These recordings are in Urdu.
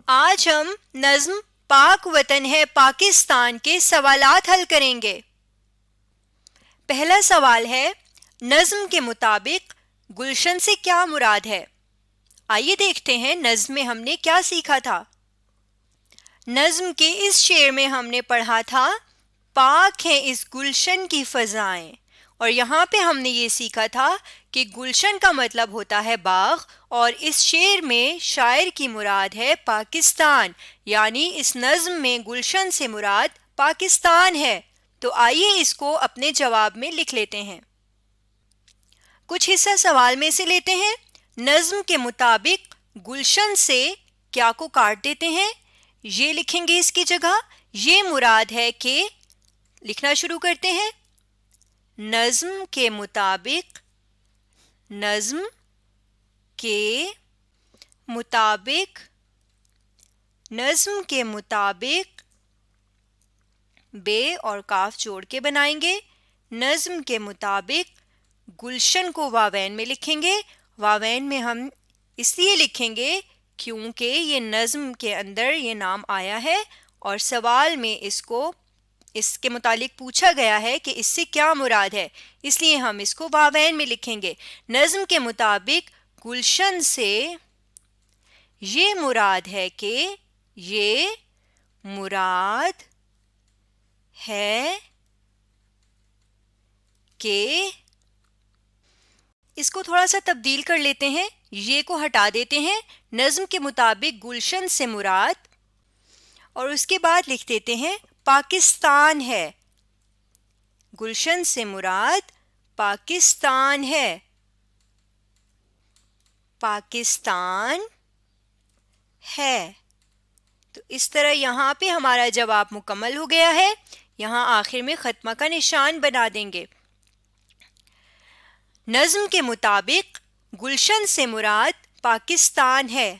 آج ہم نظم پاک وطن ہے پاکستان کے سوالات حل کریں گے۔ پہلا سوال ہے، نظم کے مطابق گلشن سے کیا مراد ہے؟ آئیے دیکھتے ہیں نظم میں ہم نے کیا سیکھا تھا۔ نظم کے اس شعر میں ہم نے پڑھا تھا، پاک ہیں اس گلشن کی فضائیں، اور یہاں پہ ہم نے یہ سیکھا تھا کہ گلشن کا مطلب ہوتا ہے باغ، اور اس شعر میں شاعر کی مراد ہے پاکستان، یعنی اس نظم میں گلشن سے مراد پاکستان ہے۔ تو آئیے اس کو اپنے جواب میں لکھ لیتے ہیں۔ کچھ حصہ سوال میں سے لیتے ہیں۔ نظم کے مطابق گلشن سے کیا کو کاٹ دیتے ہیں، یہ لکھیں گے اس کی جگہ۔ یہ مراد ہے کہ، لکھنا شروع کرتے ہیں، نظم کے مطابق، نظم کے مطابق، نظم کے مطابق، بے اور کاف جوڑ کے بنائیں گے۔ نظم کے مطابق گلشن کو واوین میں لکھیں گے۔ واوین میں ہم اس لیے لکھیں گے کیونکہ یہ نظم کے اندر یہ نام آیا ہے اور سوال میں اس کے متعلق پوچھا گیا ہے کہ اس سے کیا مراد ہے، اس لیے ہم اس کو واوین میں لکھیں گے۔ نظم کے مطابق گلشن سے یہ مراد ہے کہ، یہ مراد ہے کہ، اس کو تھوڑا سا تبدیل کر لیتے ہیں، یہ کو ہٹا دیتے ہیں، نظم کے مطابق گلشن سے مراد، اور اس کے بعد لکھ دیتے ہیں پاکستان ہے۔ گلشن سے مراد پاکستان ہے، پاکستان ہے۔ تو اس طرح یہاں پہ ہمارا جواب مکمل ہو گیا ہے۔ یہاں آخر میں ختمہ کا نشان بنا دیں گے۔ نظم کے مطابق گلشن سے مراد پاکستان ہے۔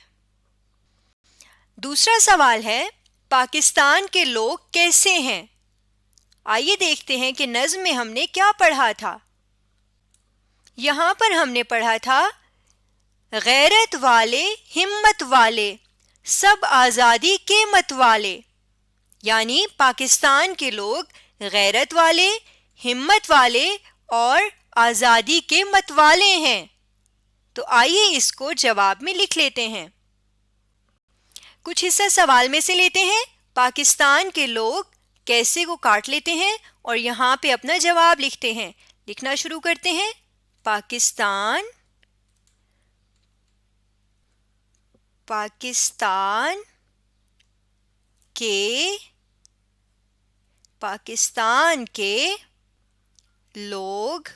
دوسرا سوال ہے، پاکستان کے لوگ کیسے ہیں؟ آئیے دیکھتے ہیں کہ نظم میں ہم نے کیا پڑھا تھا۔ یہاں پر ہم نے پڑھا تھا، غیرت والے ہمت والے سب آزادی کے مت والے، یعنی پاکستان کے لوگ غیرت والے، ہمت والے اور آزادی کے مت والے ہیں۔ تو آئیے اس کو جواب میں لکھ لیتے ہیں۔ کچھ حصہ سوال میں سے لیتے ہیں، پاکستان کے لوگ کیسے کو کاٹ لیتے ہیں اور یہاں پہ اپنا جواب لکھتے ہیں۔ لکھنا شروع کرتے ہیں، پاکستان، پاکستان کے، پاکستان کے لوگ،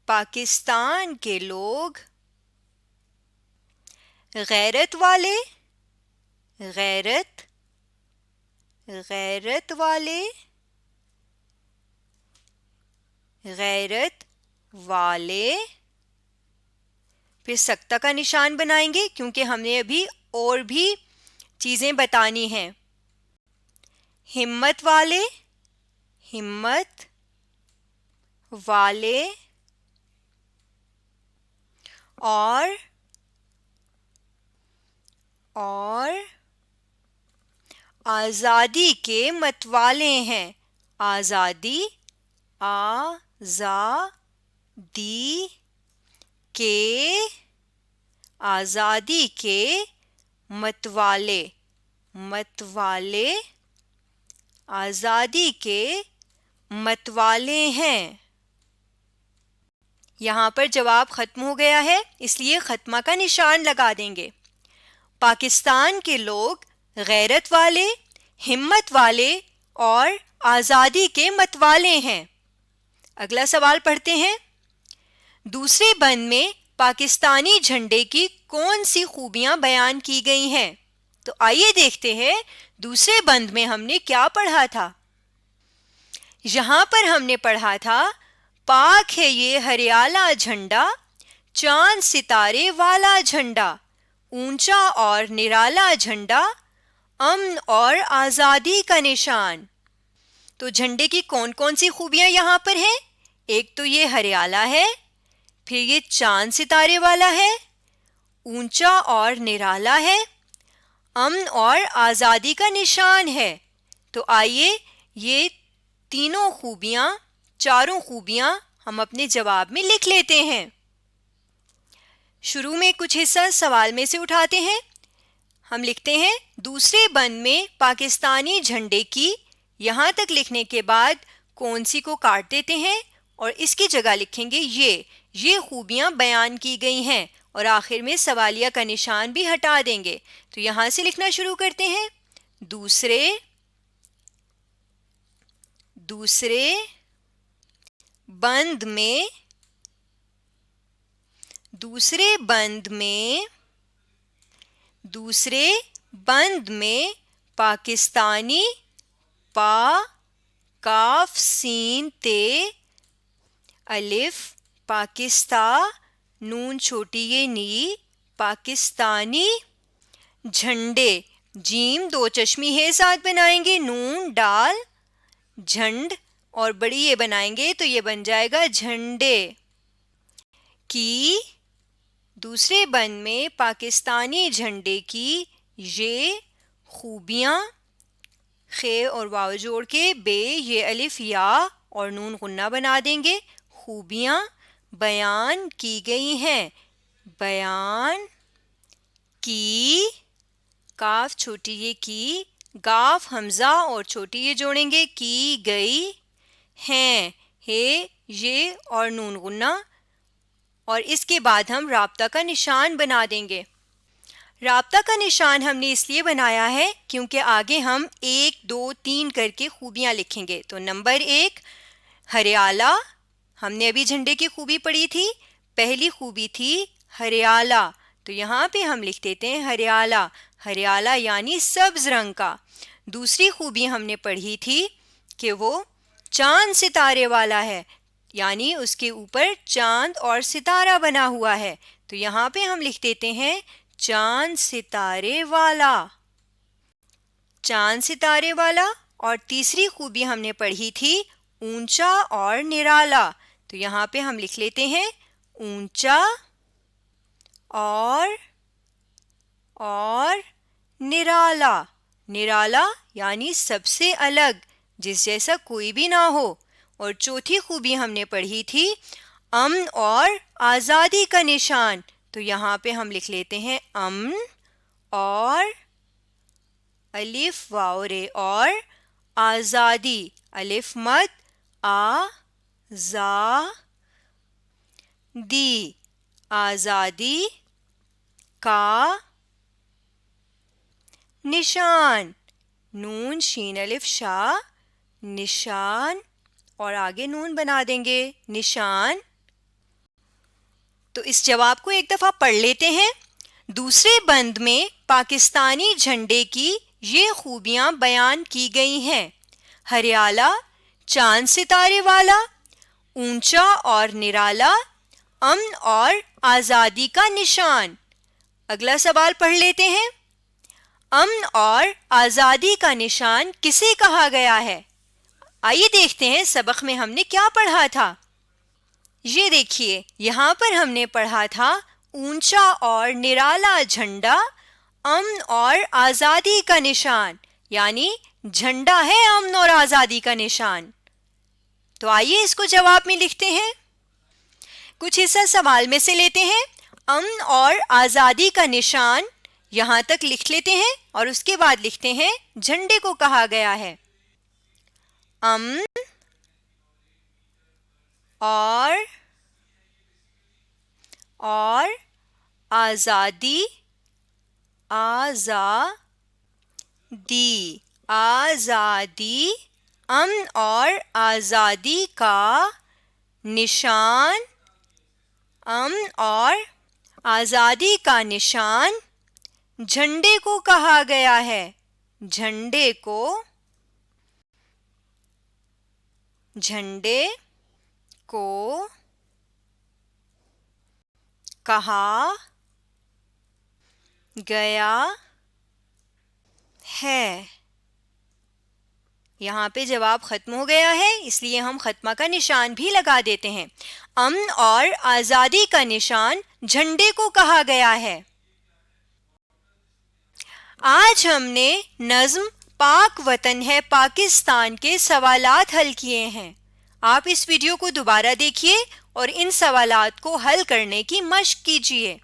پاکستان کے لوگ غیرت والے، غیرت، غیرت والے، غیرت والے، پھر سکتہ کا نشان بنائیں گے کیونکہ ہم نے ابھی اور بھی چیزیں بتانی ہیں۔ ہمت والے، ہمت والے، اور آزادی کے مت والے ہیں۔ آزادی، آزادی کے، آزادی کے مت والے، مت والے، آزادی کے مت والے ہیں۔ یہاں پر جواب ختم ہو گیا ہے، اس لیے ختمہ کا نشان لگا دیں گے۔ پاکستان کے لوگ غیرت والے، ہمت والے اور آزادی کے مت والے ہیں۔ اگلا سوال پڑھتے ہیں، دوسرے بند میں پاکستانی جھنڈے کی کون سی خوبیاں بیان کی گئی ہیں؟ تو آئیے دیکھتے ہیں دوسرے بند میں ہم نے کیا پڑھا تھا۔ یہاں پر ہم نے پڑھا تھا، پاک ہے یہ ہریالہ جھنڈا، چاند ستارے والا جھنڈا، اونچا اور نرالا جھنڈا، امن اور آزادی کا نشان۔ تو جھنڈے کی کون کون سی خوبیاں یہاں پر ہیں؟ ایک تو یہ ہریالہ ہے، پھر یہ چاند ستارے والا ہے، اونچا اور نرالا ہے، امن اور آزادی کا نشان ہے۔ تو آئیے یہ تینوں خوبیاں، چاروں خوبیاں ہم اپنے جواب میں لکھ لیتے ہیں۔ شروع میں کچھ حصہ سوال میں سے اٹھاتے ہیں۔ ہم لکھتے ہیں دوسرے بند میں پاکستانی جھنڈے کی، یہاں تک لکھنے کے بعد کون سی کو کاٹ دیتے ہیں اور اس کی جگہ لکھیں گے یہ خوبیاں بیان کی گئی ہیں، اور آخر میں سوالیہ کا نشان بھی ہٹا دیں گے۔ تو یہاں سے لکھنا شروع کرتے ہیں۔ دوسرے بند میں پاکستانی پا کاف سین تے الف پاکستہ نون چھوٹی یہ نی پاکستانی جھنڈے جیم دو چشمی ہے ساتھ بنائیں گے، نون ڈال جھنڈ اور بڑی یہ بنائیں گے تو یہ بن جائے گا جھنڈے کی۔ دوسرے بند میں پاکستانی جھنڈے کی یہ خوبیاں، خے اور واو جوڑ کے بے یہ الف یا اور نون غنہ بنا دیں گے، خوبیاں بیان کی گئی ہیں، بیان کی، کاف چھوٹی یہ کی، گاف حمزہ اور چھوٹی یہ جوڑیں گے، کی گئی ہیں، ہے یہ اور نون غنہ، اور اس کے بعد ہم رابطہ کا نشان بنا دیں گے۔ رابطہ کا نشان ہم نے اس لیے بنایا ہے کیونکہ آگے ہم 1 2 3 کر کے خوبیاں لکھیں گے۔ تو نمبر 1 ہریالہ، ہم نے ابھی جھنڈے کی خوبی پڑھی تھی، پہلی خوبی تھی ہریالہ، تو یہاں پہ ہم لکھ دیتے ہیں ہریالہ، ہریالہ یعنی سبز رنگ کا۔ دوسری خوبی ہم نے پڑھی تھی کہ وہ چاند ستارے والا ہے، یعنی اس کے اوپر چاند اور ستارہ بنا ہوا ہے، تو یہاں پہ ہم لکھ دیتے ہیں چاند ستارے والا، چاند ستارے والا۔ اور تیسری خوبی ہم نے پڑھی تھی اونچا اور نرالا، تو یہاں پہ ہم لکھ لیتے ہیں اونچا اور نرالا، نرالا یعنی سب سے الگ، جس جیسا کوئی بھی نہ ہو۔ اور چوتھی خوبی ہم نے پڑھی تھی امن اور آزادی کا نشان، تو یہاں پہ ہم لکھ لیتے ہیں امن اور الف واو رے اور آزادی، الف مد آ زا دی، آزادی کا نشان، نون شین الف شا نشان، اور آگے نون بنا دیں گے نشان۔ تو اس جواب کو ایک دفعہ پڑھ لیتے ہیں۔ دوسرے بند میں پاکستانی جھنڈے کی یہ خوبیاں بیان کی گئی ہیں: ہریالہ، چاند ستارے والا، اونچا اور نرالا، امن اور آزادی کا نشان۔ اگلا سوال پڑھ لیتے ہیں۔ امن اور آزادی کا نشان کسے کہا گیا ہے؟ آئیے دیکھتے ہیں سبق میں ہم نے کیا پڑھا تھا۔ یہ دیکھیے یہاں پر ہم نے پڑھا تھا اونچا اور نرالا جھنڈا امن اور آزادی کا نشان، یعنی جھنڈا ہے امن اور آزادی کا نشان۔ تو آئیے اس کو جواب میں لکھتے ہیں۔ کچھ حصہ سوال میں سے لیتے ہیں۔ امن اور آزادی کا نشان یہاں تک لکھ لیتے ہیں اور اس کے بعد لکھتے ہیں جھنڈے کو کہا گیا ہے امن اور آزادی، آزادی، امن اور آزادی کا نشان، امن اور آزادی کا نشان جھنڈے کو کہا گیا ہے، جھنڈے کو کہا گیا ہے۔ یہاں پہ جواب ختم ہو گیا ہے، اس لیے ہم ختمہ کا نشان بھی لگا دیتے ہیں۔ امن اور آزادی کا نشان جھنڈے کو کہا گیا ہے۔ آج ہم نے نظم پاک وطن ہے پاکستان کے سوالات حل کیے ہیں. آپ اس ویڈیو کو دوبارہ دیکھیے اور ان سوالات کو حل کرنے کی مشق کیجیے.